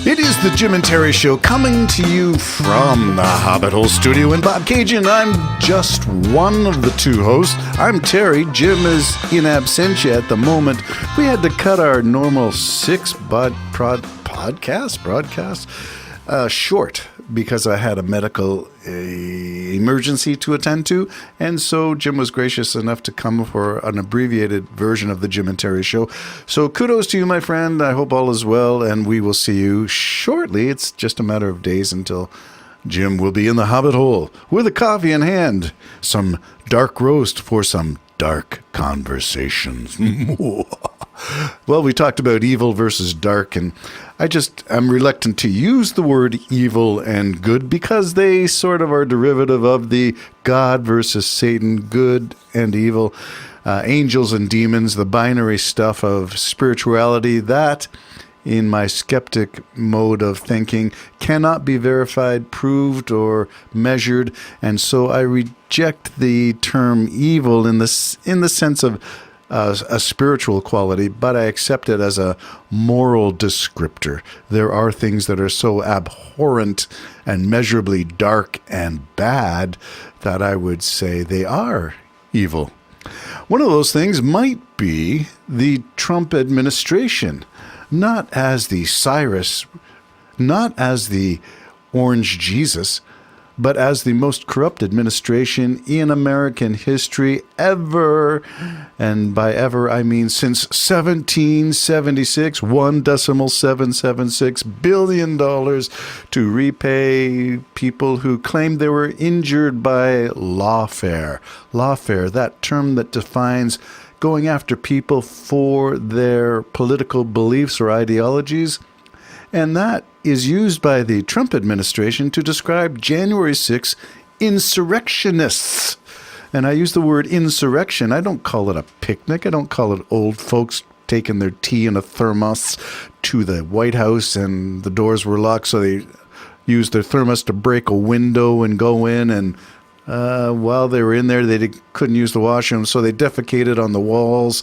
It is the Jim and Terry Show coming to you from the Hobbit Hole Studio in Bobcaygeon. I'm just one of the two hosts. I'm Terry. Jim is in absentia at the moment. We had to cut our normal broadcast short because I had a medical emergency to attend to, and so Jim was gracious enough to come for an abbreviated version of the Jim and Terry Show. So kudos to you, my friend. I hope all is well, and we will see you shortly. It's just a matter of days until Jim will be in the Hobbit Hole with a coffee in hand, some dark roast for some dark conversations. Well, we talked about evil versus dark, and I'm reluctant to use the word evil and good because they sort of are derivative of the God versus Satan, good and evil, angels and demons, the binary stuff of spirituality. That, in my skeptic mode of thinking, cannot be verified, proved, or measured, and so I reject the term evil in the sense of a spiritual quality, but I accept it as a moral descriptor. There are things that are so abhorrent and measurably dark and bad that I would say they are evil. One of those things might be the Trump administration, not as the Cyrus, not as the Orange Jesus, but as the most corrupt administration in American history ever. And by ever, I mean since 1776, $1.776 billion to repay people who claimed they were injured by lawfare. Lawfare, that term that defines going after people for their political beliefs or ideologies. And that is used by the Trump administration to describe January 6 insurrectionists. And I use the word insurrection. I don't call it a picnic. I don't call it old folks taking their tea in a thermos to the White House and the doors were locked, so they used their thermos to break a window and go in. And while they were in there, they couldn't use the washroom, so they defecated on the walls.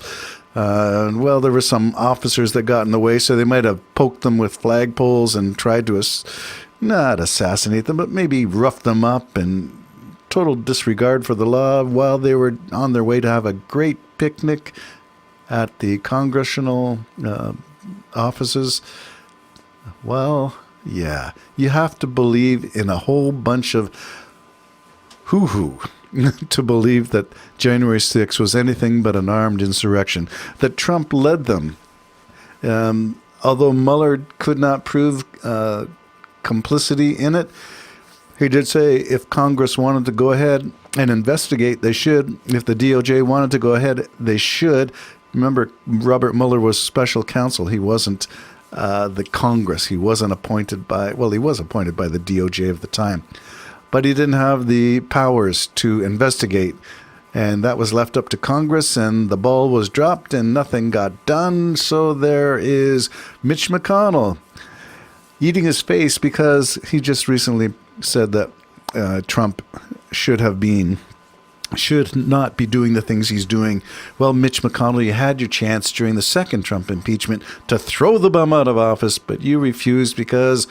Well, there were some officers that got in the way, so they might have poked them with flagpoles and tried to not assassinate them, but maybe rough them up, and total disregard for the law while they were on their way to have a great picnic at the congressional offices. Well, yeah, you have to believe in a whole bunch of hoo-hoo to believe that January 6th was anything but an armed insurrection, that Trump led them. Although Mueller could not prove complicity in it, he did say if Congress wanted to go ahead and investigate, they should. If the DOJ wanted to go ahead, they should. Remember, Robert Mueller was special counsel. He wasn't the Congress. He wasn't appointed by, well, he was appointed by the DOJ of the time. But he didn't have the powers to investigate, and that was left up to Congress, and the ball was dropped, and nothing got done. So there is Mitch McConnell eating his face because he just recently said that Trump should not be doing the things he's doing. Well, Mitch McConnell, you had your chance during the second Trump impeachment to throw the bum out of office, but you refused because,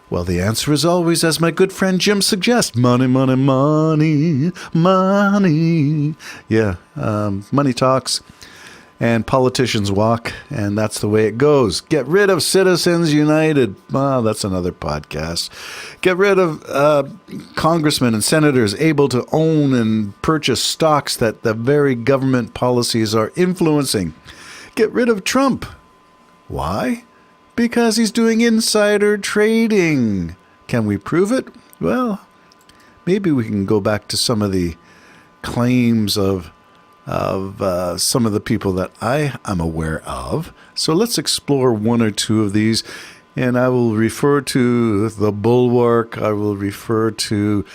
well, the answer is always, as my good friend Jim suggests, money, money, money, money. Yeah, money talks and politicians walk, and that's the way it goes. Get rid of Citizens United. Well, that's another podcast. Get rid of congressmen and senators able to own and purchase stocks that the very government policies are influencing. Get rid of Trump. Why? Because he's doing insider trading. Can we prove it? Well, maybe we can go back to some of the claims of some of the people that I am aware of. So let's explore one or two of these, and I will refer to the Bulwark. I will refer to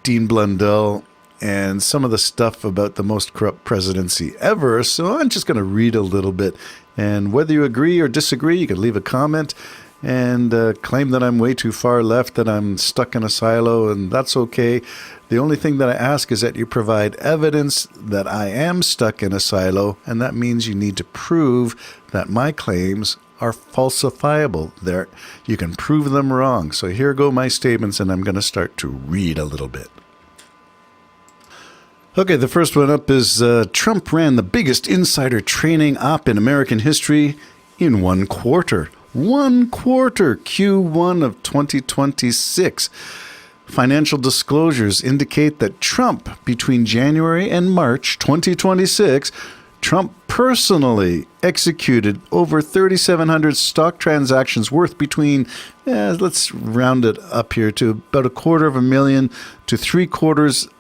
Dean Blundell and some of the stuff about the most corrupt presidency ever. So I'm just going to read a little bit. And whether you agree or disagree, you can leave a comment and claim that I'm way too far left, that I'm stuck in a silo, and that's okay. The only thing that I ask is that you provide evidence that I am stuck in a silo, and that means you need to prove that my claims are falsifiable. There, you can prove them wrong. So here go my statements, and I'm going to start to read a little bit. Okay, the first one up is Trump ran the biggest insider trading op in American history in 1 quarter. 1 quarter, Q1 of 2026. Financial disclosures indicate that Trump, between January and March 2026, Trump personally executed over 3,700 stock transactions worth between, let's round it up here to about $250,000 to $250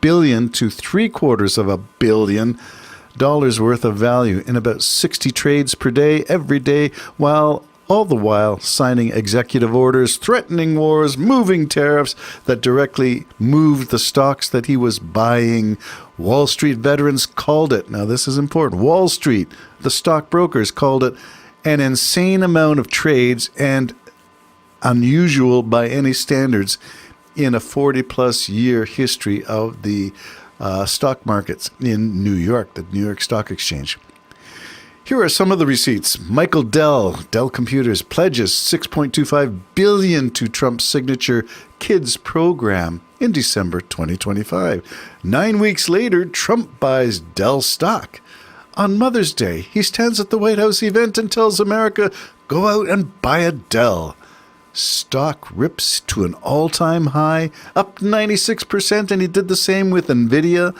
million to $750 million worth of value in about 60 trades per day, every day, all the while signing executive orders, threatening wars, moving tariffs that directly moved the stocks that he was buying. Wall Street veterans called it, now this is important, Wall Street, the stockbrokers called it an insane amount of trades and unusual by any standards in a 40-plus year history of the stock markets in New York, the New York Stock Exchange. Here are some of the receipts. Michael Dell Computers, pledges $6.25 billion to Trump's signature kids program in December 2025. 9 weeks later, Trump buys Dell stock. On Mother's Day, he stands at the White House event and tells America, go out and buy a Dell. Stock rips to an all-time high, up 96%, and he did the same with NVIDIA.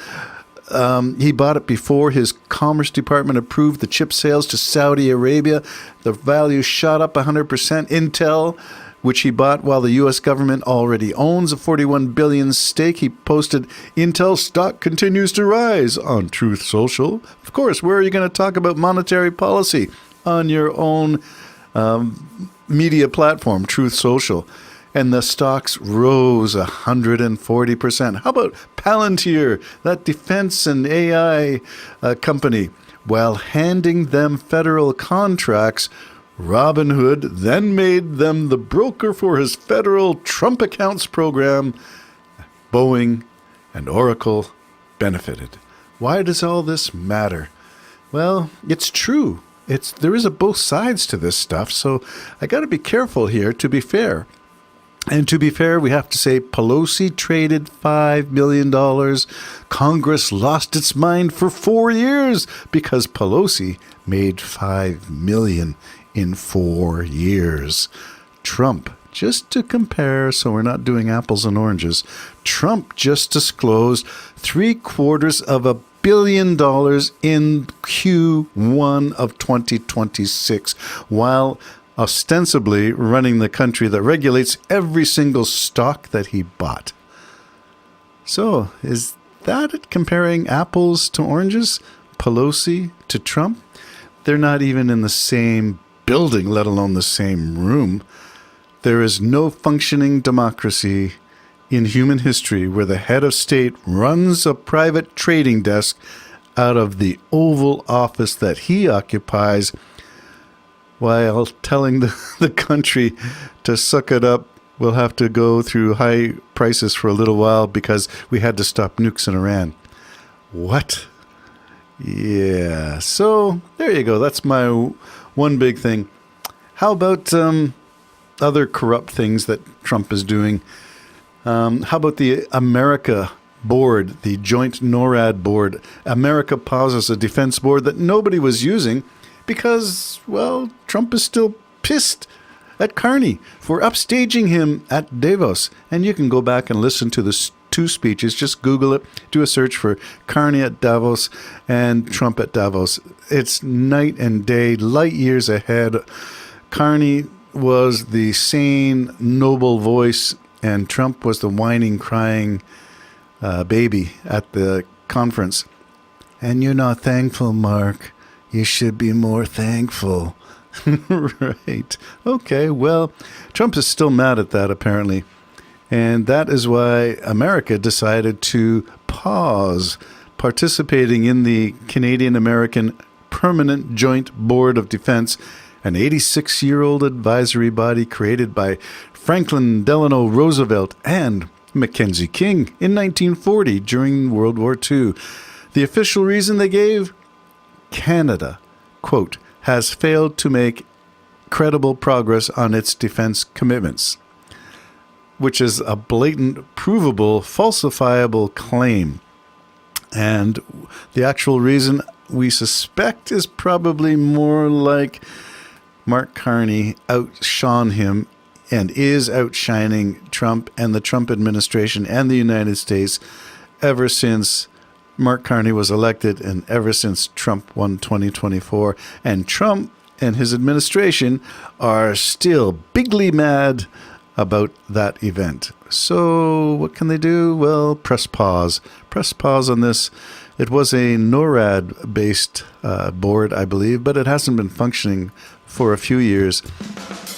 He bought it before his Commerce Department approved the chip sales to Saudi Arabia. The value shot up 100%. Intel, which he bought while the U.S. government already owns a $41 billion stake, he posted, Intel stock continues to rise on Truth Social. Of course, where are you going to talk about monetary policy? On your own media platform, Truth Social. And the stocks rose 140%. How about Palantir, that defense and AI company? While handing them federal contracts, Robinhood then made them the broker for his federal Trump accounts program. Boeing and Oracle benefited. Why does all this matter? Well, it's true. There is a both sides to this stuff, so I got to be careful here to be fair. And to be fair, we have to say Pelosi traded $5 million. Congress lost its mind for 4 years because Pelosi made $5 million in 4 years. Trump, just to compare, so we're not doing apples and oranges, Trump just disclosed $750 million in Q1 of 2026, while ostensibly running the country that regulates every single stock that he bought. So, is that it, comparing apples to oranges? Pelosi to Trump? They're not even in the same building, let alone the same room. There is no functioning democracy in human history where the head of state runs a private trading desk out of the Oval Office that he occupies, while telling the country to suck it up. We'll have to go through high prices for a little while because we had to stop nukes in Iran. What? Yeah, so there you go. That's my one big thing. How about other corrupt things that Trump is doing? How about the America board, the joint NORAD board? America pauses a defense board that nobody was using because, well, Trump is still pissed at Carney for upstaging him at Davos. And you can go back and listen to the two speeches. Just Google it. Do a search for Carney at Davos and Trump at Davos. It's night and day, light years ahead. Carney was the sane, noble voice, and Trump was the whining, crying baby at the conference. And you're not thankful, Mark. You should be more thankful. Right. Okay, well, Trump is still mad at that, apparently. And that is why America decided to pause participating in the Canadian-American Permanent Joint Board of Defense, an 86-year-old advisory body created by Franklin Delano Roosevelt and Mackenzie King in 1940 during World War II. The official reason they gave? Canada, quote, has failed to make credible progress on its defense commitments, which is a blatant, provable, falsifiable claim. And the actual reason we suspect is probably more like Mark Carney outshone him and is outshining Trump and the Trump administration and the United States ever since Mark Carney was elected and ever since Trump won 2024. And Trump and his administration are still bigly mad about that event. So what can they do? Well, press pause. Press pause on this. It was a NORAD-based board, I believe, but it hasn't been functioning for a few years.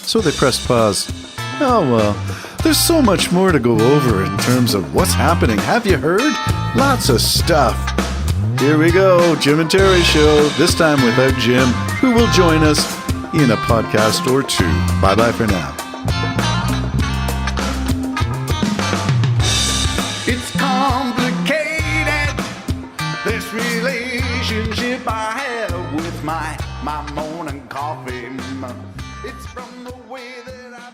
So they pressed pause. Oh, well, there's so much more to go over in terms of what's happening. Have you heard? Lots of stuff. Here we go, Jim and Terry Show, this time without Jim, who will join us in a podcast or two. Bye-bye for now. It's complicated, this relationship I have with my morning coffee. It's from the way that I